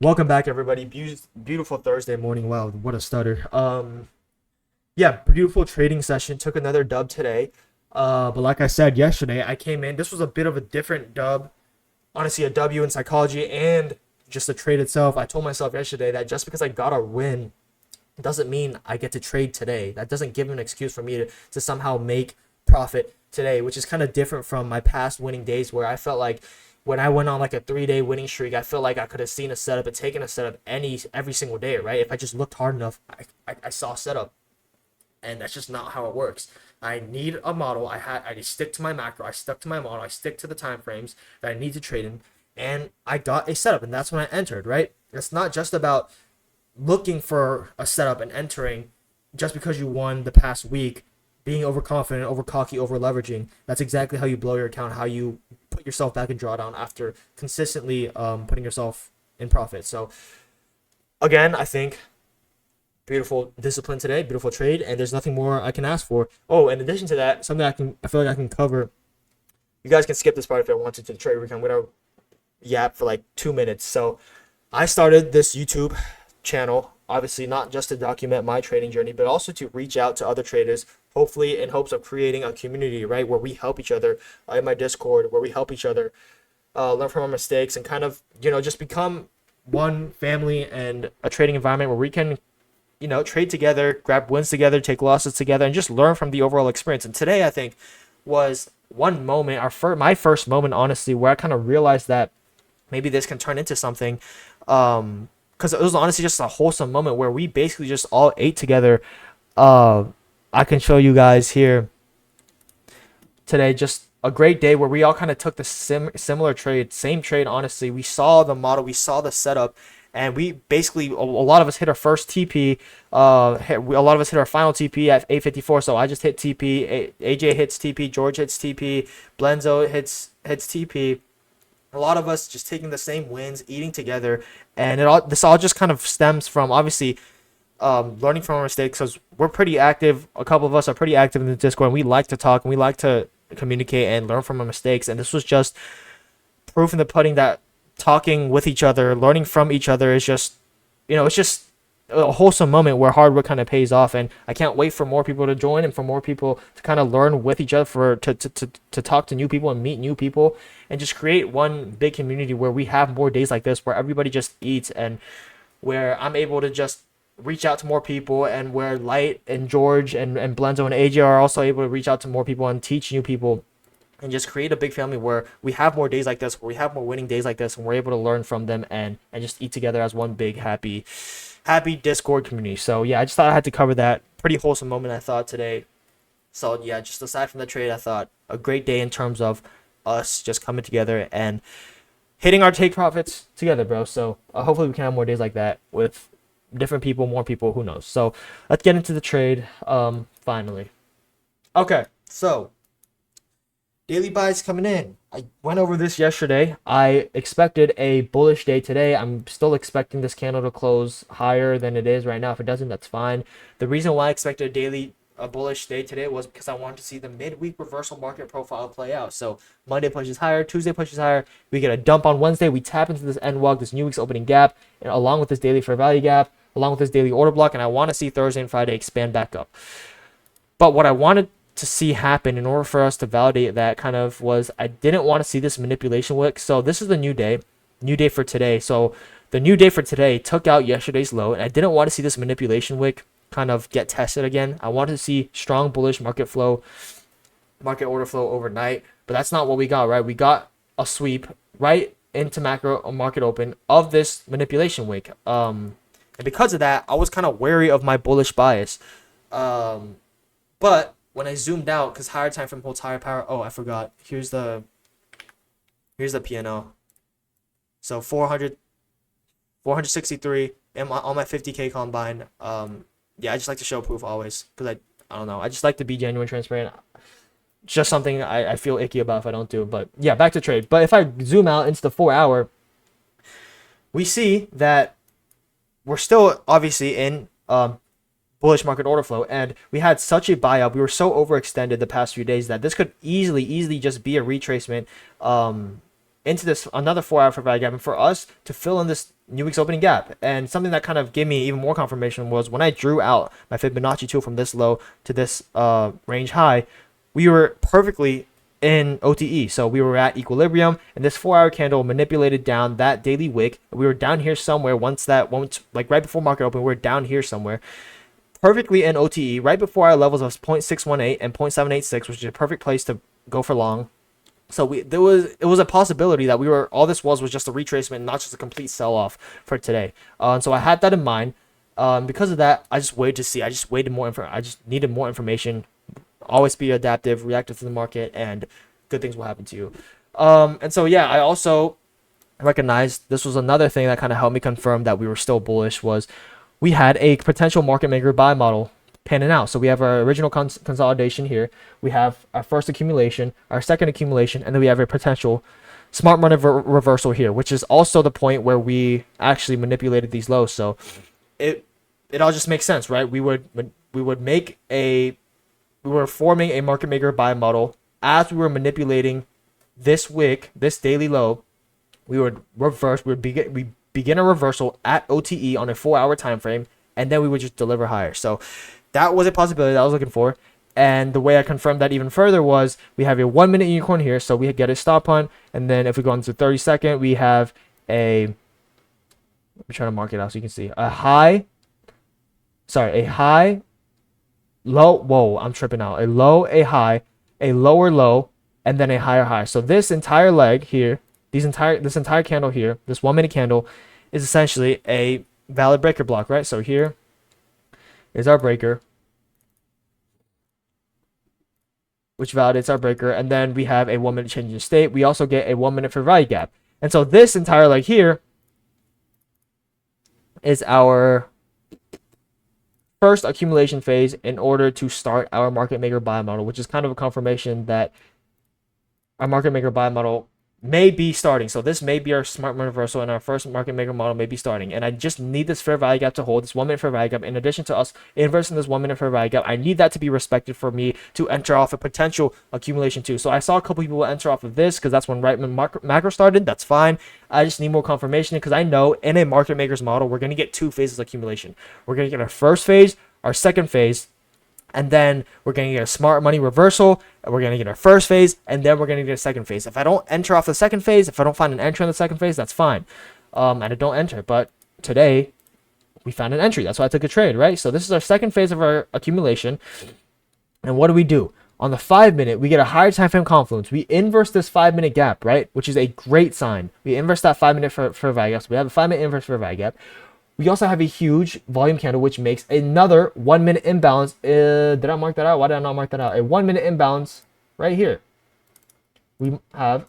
Welcome back, everybody. Beautiful Thursday morning. Wow, what a stutter. Yeah, beautiful trading session. Took another dub today. But like I said yesterday, I came in. This was a bit of a different dub. Honestly, a W in psychology and just the trade itself. I told myself yesterday that just because I got a win doesn't mean I get to trade today. That doesn't give an excuse for me to somehow make profit today, which is kind of different from my past winning days where I felt like when I went on like a 3 day winning streak, I felt like I could have seen a setup and taken a setup every single day, right? If I just looked hard enough, I saw a setup, and that's just not how it works. I need a model. I stick to my macro. I stuck to my model. I stick to the time frames that I need to trade in, and I got a setup, and that's when I entered. Right? It's not just about looking for a setup and entering just because you won the past week, being overconfident, over cocky, over leveraging. That's exactly how you blow your account, how you put yourself back in drawdown after consistently putting yourself in profit. So again, I think beautiful discipline today, beautiful trade, and there's nothing more I can ask for. Oh, in addition to that, something I feel like I can cover. You guys can skip this part if you wanted to the trade recon. I'm gonna yap for like 2 minutes. So I started this YouTube channel, obviously not just to document my trading journey, but also to reach out to other traders, hopefully in hopes of creating a community, right, where we help each other in my Discord, where we help each other learn from our mistakes and kind of, just become one family and a trading environment where we can, trade together, grab wins together, take losses together, and just learn from the overall experience. And today, I think, was one moment, my first moment, honestly, where I kind of realized that maybe this can turn into something. Because it was honestly just a wholesome moment where we basically just all ate together. Uh, I can show you guys here today. Just a great day where we all kind of took the similar trade, same trade. Honestly, we saw the model, we saw the setup, and we basically a lot of us hit our first TP. A lot of us hit our final TP at 8:54. So I just hit TP. AJ hits TP. George hits TP. Blenzo hits TP. A lot of us just taking the same wins, eating together, and this all just kind of stems from obviously learning from our mistakes because we're pretty active. A couple of us are pretty active in the Discord, and we like to talk and we like to communicate and learn from our mistakes. And this was just proof in the pudding that talking with each other, learning from each other is just, it's just a wholesome moment where hard work kind of pays off. And I can't wait for more people to join and for more people to kind of learn with each other, to talk to new people and meet new people and just create one big community where we have more days like this where everybody just eats, and where I'm able to just reach out to more people, and where Light and George and Blenzo and AJ are also able to reach out to more people and teach new people, and just create a big family where we have more days like this, where we have more winning days like this, and we're able to learn from them and just eat together as one big happy Discord community. So yeah, I just thought I had to cover that. Pretty wholesome moment, I thought, today. So yeah, just aside from the trade, I thought a great day in terms of us just coming together and hitting our take profits together, bro. So hopefully we can have more days like that with different people, more people, who knows. So let's get into the trade finally. Okay, so daily buys coming in. I went over this yesterday. I expected a bullish day today. I'm still expecting this candle to close higher than it is right now. If it doesn't, that's fine. The reason why I expected a bullish day today was because I wanted to see the midweek reversal market profile play out. So Monday pushes higher, Tuesday pushes higher. We get a dump on Wednesday. We tap into this end walk, this new week's opening gap, and along with this daily fair value gap, along with this daily order block, and I want to see Thursday and Friday expand back up. But what I wanted to see happen in order for us to validate that kind of was I didn't want to see this manipulation wick. So this is the new day for today. So the new day for today took out yesterday's low, and I didn't want to see this manipulation wick kind of get tested again. I wanted to see strong bullish market order flow overnight, but that's not what we got, right? We got a sweep right into macro market open of this manipulation wick. And because of that, I was kind of wary of my bullish bias. But when I zoomed out, because higher time frame holds higher power. Oh, I forgot. Here's the PNL. So 463 on my 50K combine. Yeah, I just like to show proof always because I don't know. I just like to be genuine, transparent. Just something I feel icky about if I don't do. But yeah, back to trade. But if I zoom out into the 4 hour, we see that we're still obviously in bullish market order flow, and we had such a buy up. We were so overextended the past few days that this could easily just be a retracement into this another 4-hour fair value gap, and for us to fill in this new week's opening gap. And something that kind of gave me even more confirmation was when I drew out my Fibonacci tool from this low to this range high, we were perfectly in OTE. So we were at equilibrium, and this 4-hour candle manipulated down that daily wick. We were down here somewhere once like right before market open, we were down here somewhere, perfectly in OTE, right before our levels of 0.618 and 0.786, which is a perfect place to go for long. So it was a possibility that all this was just a retracement, not just a complete sell-off for today. And so I had that in mind. Because of that, I just waited to see. I just needed more information. Always be adaptive, reactive to the market, and good things will happen to you. And so yeah, I also recognized this was another thing that kind of helped me confirm that we were still bullish. Was we had a potential market maker buy model panning out. So we have our original consolidation here. We have our first accumulation, our second accumulation, and then we have a potential smart money reversal here, which is also the point where we actually manipulated these lows. So it all just makes sense, right? We were forming a market maker buy model as we were manipulating this wick, this daily low. We would reverse. We begin a reversal at OTE on a 4-hour time frame, and then we would just deliver higher. So that was a possibility that I was looking for. And the way I confirmed that even further was we have a 1-minute unicorn here. So we get a stop hunt. And then if we go into 30-second, we have I'm trying to mark it out so you can see a high, low. Whoa, I'm tripping out. A low, a high, a lower low, and then a higher high. So this entire leg here, this entire candle here, this 1-minute candle is essentially a valid breaker block, right? So here is our breaker, which validates our breaker, and then we have a 1-minute change in state. We also get a 1-minute fair value gap. And so this entire leg here is our first accumulation phase in order to start our market maker buy model, which is kind of a confirmation that our market maker buy model may be starting. So this may be our smart money reversal, and our first market maker model may be starting. And I just need this fair value gap to hold, this 1-minute fair value gap. In addition to us inversing this 1-minute fair value gap, I need that to be respected for me to enter off a potential accumulation too. So I saw a couple people enter off of this because that's when macro started. That's fine. I just need more confirmation because I know in a market maker's model, we're going to get 2 phases of accumulation. We're going to get our first phase, our second phase, and then we're going to get a smart money reversal, and we're going to get our first phase, and then we're going to get a second phase. If I don't enter off the second phase, if I don't find an entry on the second phase, that's fine. And I don't enter. But today, we found an entry. That's why I took a trade, right? So this is our second phase of our accumulation. And what do? On the 5-minute, we get a higher time frame confluence. We inverse this 5-minute gap, right? Which is a great sign. We inverse that 5-minute fair value gap. So we have a 5-minute inverse fair value gap. We also have a huge volume candle, which makes another 1-minute imbalance. Did I mark that out? Why did I not mark that out? A 1-minute imbalance right here. We have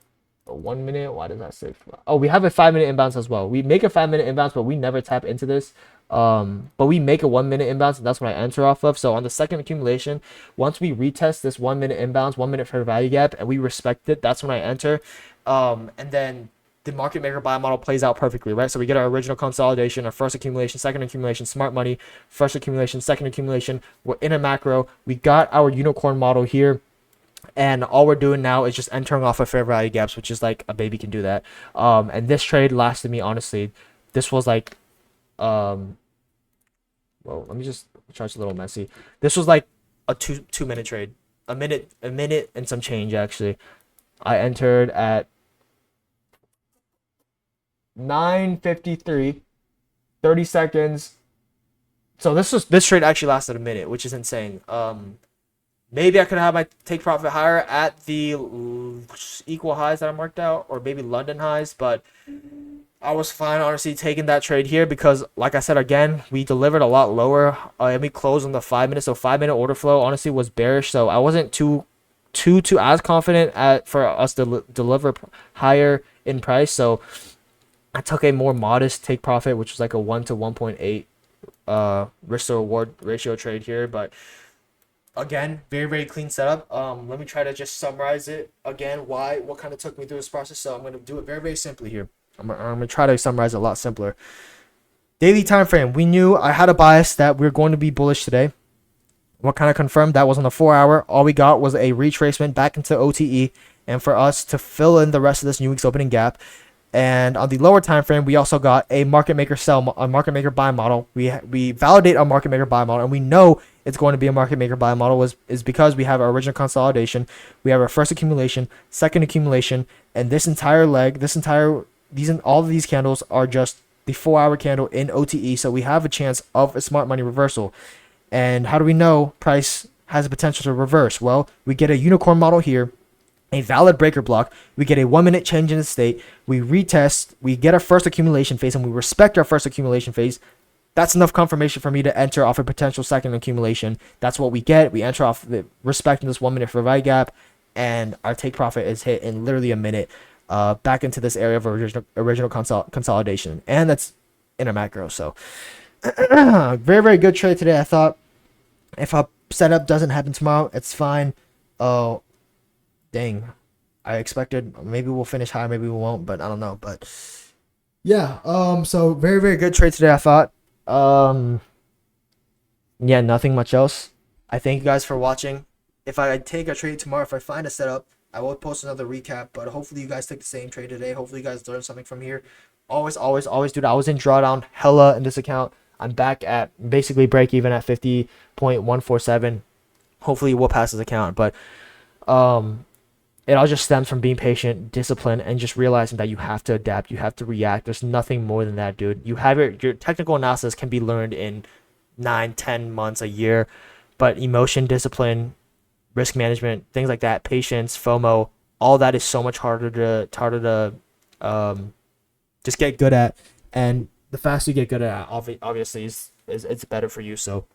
a 1-minute. Why does that say? Oh, we have a 5-minute imbalance as well. We make a 5-minute imbalance, but we never tap into this. But we make a 1-minute imbalance, and that's what I enter off of. So on the second accumulation, once we retest this 1-minute imbalance, 1-minute fair value gap, and we respect it, that's when I enter. And then the market maker buy model plays out perfectly, right? So we get our original consolidation, our first accumulation, second accumulation, smart money, first accumulation, second accumulation. We're in a macro. We got our unicorn model here, and all we're doing now is just entering off of fair value gaps, which is like a baby can do that. And this trade lasted me, honestly, this was like, well, let me just try. It's a little messy. This was like a two-minute trade, a minute and some change actually. I entered at 9:53, 30 seconds. So this trade actually lasted a minute, which is insane. Maybe I could have my take profit higher at the equal highs that I marked out, or maybe London highs, but I was fine, honestly, taking that trade here because, like I said, again, we delivered a lot lower, and we closed on the 5-minute. So 5-minute order flow, honestly, was bearish. So I wasn't too as confident for us to deliver higher in price. So I took a more modest take profit, which was like a 1 to 1.8 risk to reward ratio trade here. But again, very, very clean setup. Let me try to just summarize it again. What kind of took me through this process. So I'm going to do it very, very simply here. I'm going to try to summarize it a lot simpler. Daily time frame. We knew I had a bias that we are going to be bullish today. What kind of confirmed that was on the 4-hour. All we got was a retracement back into OTE, and for us to fill in the rest of this new week's opening gap. And on the lower time frame, we also got a market maker sell, a market maker buy model. We validate our market maker buy model, and we know it's going to be a market maker buy model is because we have our original consolidation, we have our first accumulation, second accumulation, and this entire leg, all of these candles are just the 4-hour candle in OTE. So we have a chance of a smart money reversal. And how do we know price has the potential to reverse? Well, we get a unicorn model here, a valid breaker block, we get a 1-minute change in the state, we retest, we get our first accumulation phase, and we respect our first accumulation phase. That's enough confirmation for me to enter off a potential second accumulation. That's what we get. We enter off the respecting this 1-minute provide gap, and our take profit is hit in literally a minute, back into this area of original consolidation, and that's in a macro. So very, very good trade today. I thought if a setup doesn't happen tomorrow, it's fine. Oh, dang. I expected maybe we'll finish high, maybe we won't, but I don't know. But yeah, so very, very good trade today, I thought. Yeah, nothing much else. I thank you guys for watching. If I take a trade tomorrow, if I find a setup, I will post another recap, but hopefully you guys take the same trade today. Hopefully you guys learned something from here. Always, always, always do that. I was in drawdown hella in this account. I'm back at basically break even at 50.147. Hopefully we'll pass this account, but it all just stems from being patient, discipline, and just realizing that you have to adapt, you have to react. There's nothing more than that, dude. You have your technical analysis can be learned in 9, 10 months, a year, but emotion, discipline, risk management, things like that, patience, FOMO, all that is so much harder to just get good at. And the faster you get good at it, obviously is it's better for you. So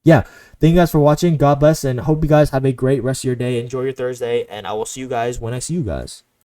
yeah, thank you guys for watching. God bless, and hope you guys have a great rest of your day. Enjoy your Thursday, and I will see you guys when I see you guys.